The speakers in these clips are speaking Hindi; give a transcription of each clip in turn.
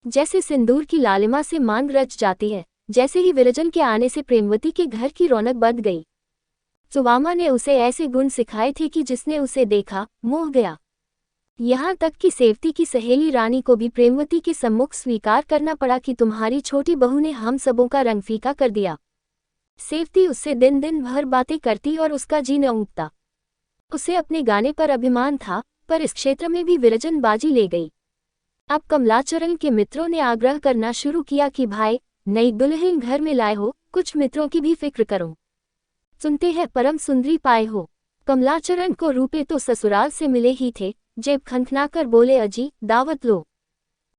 जैसे सिंदूर की लालिमा से मांग रच जाती है, जैसे ही विरजन के आने से प्रेमवती के घर की रौनक बढ़ गई। सुवामा ने उसे ऐसे गुण सिखाए थे कि जिसने उसे देखा मोह गया। यहाँ तक कि सेवती की सहेली रानी को भी प्रेमवती के सम्मुख स्वीकार करना पड़ा कि तुम्हारी छोटी बहू ने हम सबों का रंग फीका कर दिया। सेवती उससे दिन दिन भर बातें करती और उसका जी न उगता। उसे अपने गाने पर अभिमान था, पर इस क्षेत्र में भी विरजन बाजी ले गई। अब कमलाचरण के मित्रों ने आग्रह करना शुरू किया कि भाई, नई दुल्हन घर में लाए हो, कुछ मित्रों की भी फिक्र करो। सुनते हैं परम सुंदरी पाए हो। कमलाचरण को रूपे तो ससुराल से मिले ही थे, जेब खनखनाकर बोले, अजी दावत लो,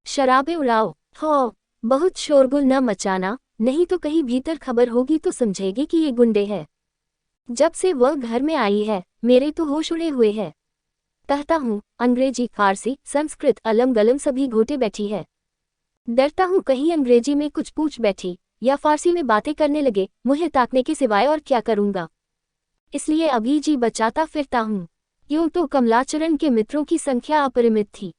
शराबे उड़ाओ। हो, बहुत शोरगुल न मचाना, नहीं तो कहीं भीतर खबर होगी तो समझेगी कि ये गुंडे हैं। जब से वह घर में आई है, मेरे तो होश उड़े हुए हैं। कहता हूँ, अंग्रेजी, फारसी, संस्कृत, अलम गलम सभी घोटे बैठी है। डरता हूँ कहीं अंग्रेजी में कुछ पूछ बैठी या फारसी में बातें करने लगे, मुझे ताकने के सिवाय और क्या करूँगा। इसलिए अभी जी बचाता फिरता हूँ। यूं तो कमलाचरण के मित्रों की संख्या अपरिमित थी।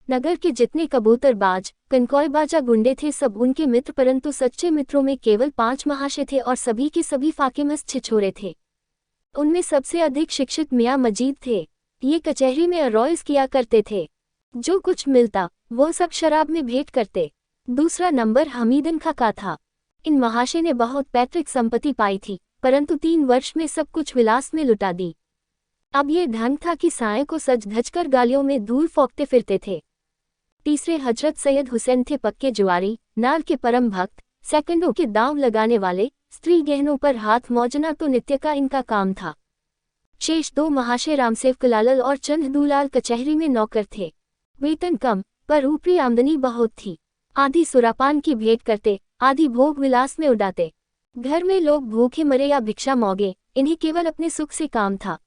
नगर के जितने कबूतरबाज, कनकौलबाजा गुंडे थे सब उनके मित्र, परंतु सच्चे मित्रों में केवल 5 महाशय थे और सभी के सभी फाकेमस्त छिछोरे थे। उनमें सबसे अधिक शिक्षित मियाँ मजीद थे। ये कचहरी में अरॉयज किया करते थे। जो कुछ मिलता वो सब शराब में भेंट करते। दूसरा नंबर हमीदन खां का था। इन महाशय ने बहुत पैतृक संपत्ति पाई थी, परंतु 3 वर्ष में सब कुछ विलास में लुटा दी। अब ये ढंग था कि साय को सज धज कर गालियों में धूल फोंकते फिरते थे। तीसरे हजरत सैयद हुसैन थे पक्के जुआरी, नाल के परम भक्त, सेकंडों के दांव लगाने वाले, स्त्री गहनों पर हाथ मौजना तो नित्य का इनका काम था। शेष 2 महाशय रामसेव कलालल और चंद दूलाल कचहरी में नौकर थे। वेतन कम, पर ऊपरी आमदनी बहुत थी। आधी सुरापान की भेंट करते, आधी भोग विलास में उड़ाते। घर में लोग भूखे मरे या भिक्षा मांगे, इन्हें केवल अपने सुख से काम था।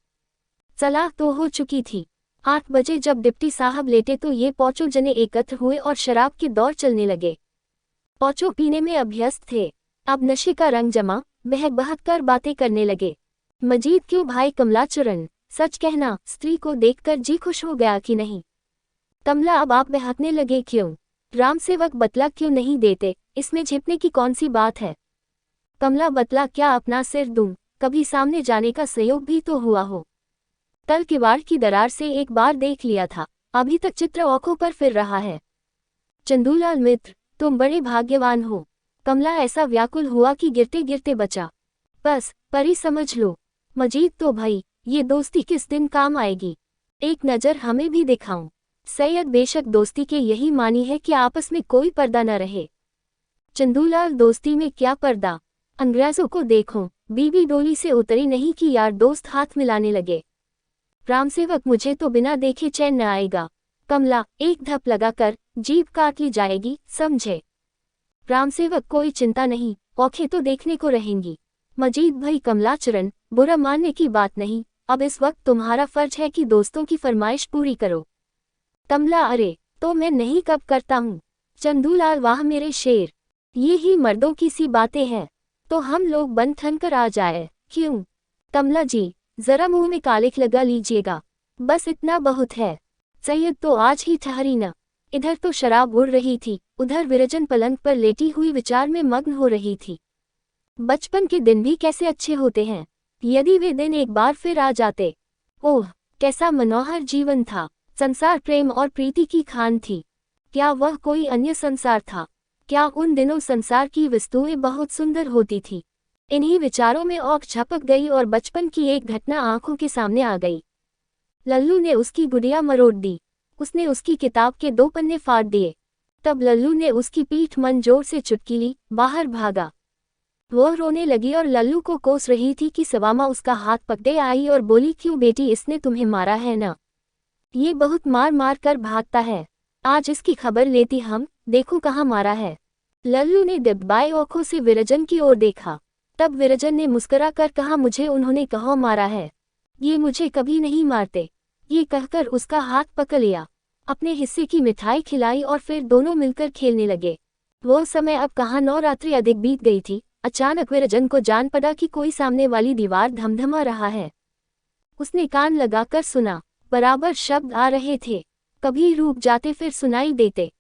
सलाह तो हो चुकी थी। 8 बजे जब डिप्टी साहब लेटे तो ये पांचों जने एकत्र हुए और शराब के दौर चलने लगे। पांचों पीने में अभ्यस्त थे। अब नशे का रंग जमा, बहक बहक कर बातें करने लगे। मजीद, क्यों भाई कमलाचरण, सच कहना, स्त्री को देखकर जी खुश हो गया कि नहीं? कमला, अब आप बहकने लगे क्यों? रामसेवक बतला क्यों नहीं देते, इसमें छिपने की कौन सी बात है? कमला, बतला क्या अपना सिर दूं, कभी सामने जाने का संयोग भी तो हुआ हो। कल किवाड़ की दरार से एक बार देख लिया था, अभी तक चित्र आंखों पर फिर रहा है। चंदूलाल मित्र, तुम बड़े भाग्यवान हो। कमला ऐसा व्याकुल हुआ कि गिरते गिरते बचा। बस परी समझ लो। मजीद, तो भाई ये दोस्ती किस दिन काम आएगी? एक नज़र हमें भी दिखाऊं। सैयद, बेशक दोस्ती के यही मानी है कि आपस में कोई पर्दा न रहे। चंदूलाल, दोस्ती में क्या पर्दा? अंग्रेजों को देखो, बीबी डोली से उतरी नहीं कि यार दोस्त हाथ मिलाने लगे। रामसेवक, मुझे तो बिना देखे चैन न आएगा। कमला, एक धप लगाकर जीभ काट ली जाएगी, समझे? रामसेवक, कोई चिंता नहीं, औखें तो देखने को रहेंगी। मजीद भाई, कमलाचरण, बुरा मानने की बात नहीं, अब इस वक्त तुम्हारा फर्ज है कि दोस्तों की फरमाइश पूरी करो। कमला, अरे तो मैं नहीं कब करता हूँ। चंदूलाल, वाह मेरे शेर, ये ही मर्दों की सी बातें हैं। तो हम लोग बन ठन कर आ जाए, क्यों? कमला जी, जरा मुंह में कालिख लगा लीजिएगा, बस इतना बहुत है। सैयद, तो आज ही ठहरी न। इधर तो शराब उड़ रही थी, उधर विरजन पलंग पर लेटी हुई विचार में मग्न हो रही थी। बचपन के दिन भी कैसे अच्छे होते हैं, यदि वे दिन एक बार फिर आ जाते। ओह, कैसा मनोहर जीवन था। संसार प्रेम और प्रीति की खान थी। क्या वह कोई अन्य संसार था? क्या उन दिनों संसार की वस्तुएं बहुत सुंदर होती थी? इन्हीं विचारों में औंख झपक गई और बचपन की एक घटना आंखों के सामने आ गई। लल्लू ने उसकी गुड़िया मरोड़ दी। उसने उसकी किताब के 2 पन्ने फाड़ दिए। तब लल्लू ने उसकी पीठ मन जोर से चुटकी ली, बाहर भागा। वह रोने लगी और लल्लू को कोस रही थी कि सवामा उसका हाथ पकड़े आई और बोली, क्यों बेटी, इसने तुम्हें मारा है ना? ये बहुत मार मार कर भागता है, आज इसकी खबर लेती हम, देखो कहाँ मारा है। लल्लू ने डिब्बाए आंखों से विरजन की ओर देखा। तब विरजन ने मुस्कुरा कर कहा, मुझे उन्होंने कहाँ मारा है, ये मुझे कभी नहीं मारते। ये कहकर उसका हाथ पकड़ लिया, अपने हिस्से की मिठाई खिलाई और फिर दोनों मिलकर खेलने लगे। वो समय अब कहाँ नवरात्रि अधिक बीत गई थी। अचानक विरजन को जान पड़ा कि कोई सामने वाली दीवार धमधमा रहा है। उसने कान लगाकर सुना, बराबर शब्द आ रहे थे, कभी रुक जाते फिर सुनाई देते।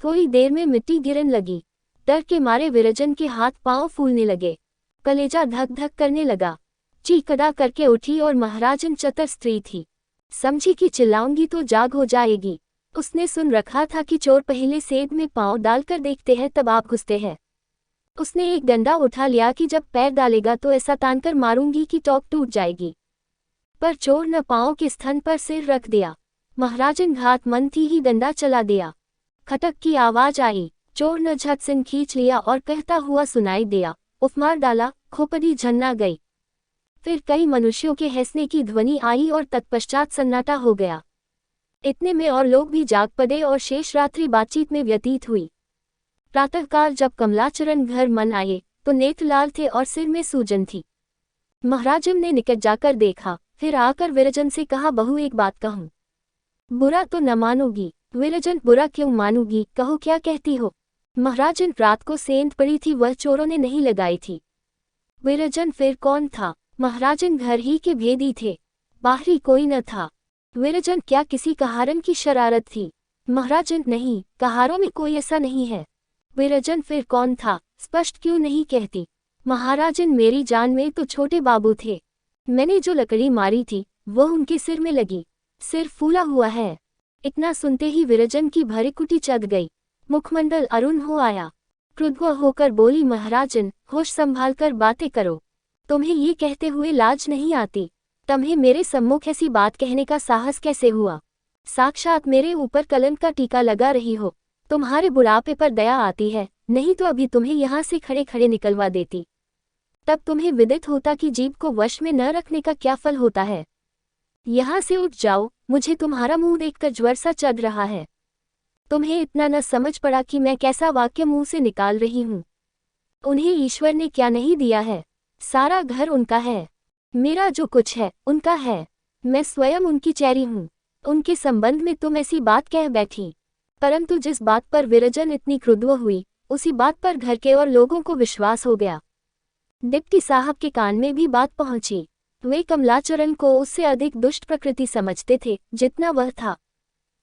थोड़ी देर में मिट्टी गिरने लगी। डर के मारे विरजन के हाथ पांव फूलने लगे, कलेजा धक धक करने लगा। चीखड़ा करके उठी और महाराजन चतुर स्त्री थी, समझी कि चिल्लाऊंगी तो जाग हो जाएगी। उसने सुन रखा था कि चोर पहले सेब में पांव डालकर देखते हैं तब आप घुसते हैं। उसने एक डंडा उठा लिया कि जब पैर डालेगा तो ऐसा तानकर मारूंगी कि टोक टूट जाएगी। पर चोर न पांव के स्थान पर सिर रख दिया। महाराजन घात मन थी ही डंडा चला दिया। खटक की आवाज आई। चोर ने झट सिन खींच लिया और कहता हुआ सुनाई दिया, उफ मार डाला, खोपड़ी झन्ना गई। फिर कई मनुष्यों के हंसने की ध्वनि आई और तत्पश्चात सन्नाटा हो गया। इतने में और लोग भी जाग पड़े और शेष रात्रि बातचीत में व्यतीत हुई। प्रातःकाल जब कमलाचरण घर मन आए तो नेत्र लाल थे और सिर में सूजन थी। महाराजन ने निकट जाकर देखा, फिर आकर विरजन से कहा, बहू एक बात कहूं, बुरा तो न मानोगी? विरजन, बुरा क्यों मानूंगी, कहो क्या कहती हो? महाराजन, रात को सेंध पड़ी थी, वह चोरों ने नहीं लगाई थी। विरजन, फिर कौन था? महाराजन, घर ही के भेदी थे, बाहरी कोई न था। विरजन, क्या किसी कहारन की शरारत थी? महाराजन, नहीं, कहारों में कोई ऐसा नहीं है। विरजन, फिर कौन था, स्पष्ट क्यों नहीं कहती? महाराजन, मेरी जान में तो छोटे बाबू थे। मैंने जो लकड़ी मारी थी वो उनके सिर में लगी, सिर फूला हुआ है। इतना सुनते ही विरजन की भरिकुटी चढ़ गई, मुखमंडल अरुण हो आया। क्रुद्ध होकर बोली, महाराजन, होश संभाल कर बातें करो। तुम्हें ये कहते हुए लाज नहीं आती? तुम्हें मेरे सम्मुख ऐसी बात कहने का साहस कैसे हुआ? साक्षात मेरे ऊपर कलंक का टीका लगा रही हो। तुम्हारे बुढ़ापे पर दया आती है, नहीं तो अभी तुम्हें यहाँ से खड़े खड़े निकलवा देती। तब तुम्हें विदित होता कि जीभ को वश में न रखने का क्या फल होता है। यहाँ से उठ जाओ, मुझे तुम्हारा मुंह देखकर ज्वर सा चढ़ रहा है। तुम्हें इतना न समझ पड़ा कि मैं कैसा वाक्य मुंह से निकाल रही हूँ। उन्हें ईश्वर ने क्या नहीं दिया है? सारा घर उनका है, मेरा जो कुछ है उनका है। मैं स्वयं उनकी चेरी हूँ। उनके संबंध में तुम ऐसी बात कह बैठी। परंतु जिस बात पर विरजन इतनी क्रुद्ध हुई, उसी बात पर घर के और लोगों को विश्वास हो गया। डिप्टी साहब के कान में भी बात पहुंची। वे कमलाचरण को उससे अधिक दुष्ट प्रकृति समझते थे जितना वह था।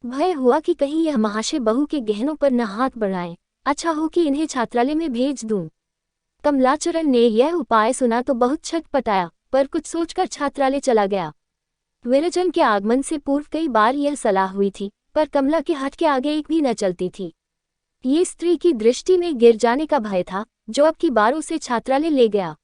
भय हुआ कि कहीं यह महाशय बहू के गहनों पर न हाथ बढ़ाएं। अच्छा हो कि इन्हें छात्रालय में भेज दूं। कमलाचरण ने यह उपाय सुना तो बहुत छटपटाया, पर कुछ सोचकर छात्रालय चला गया। विरजन के आगमन से पूर्व कई बार यह सलाह हुई थी, पर कमला के हाथ के आगे एक भी न चलती थी। ये स्त्री की दृष्टि में गिर जाने का भय था, जो अब की बार उसे छात्रालय ले गया।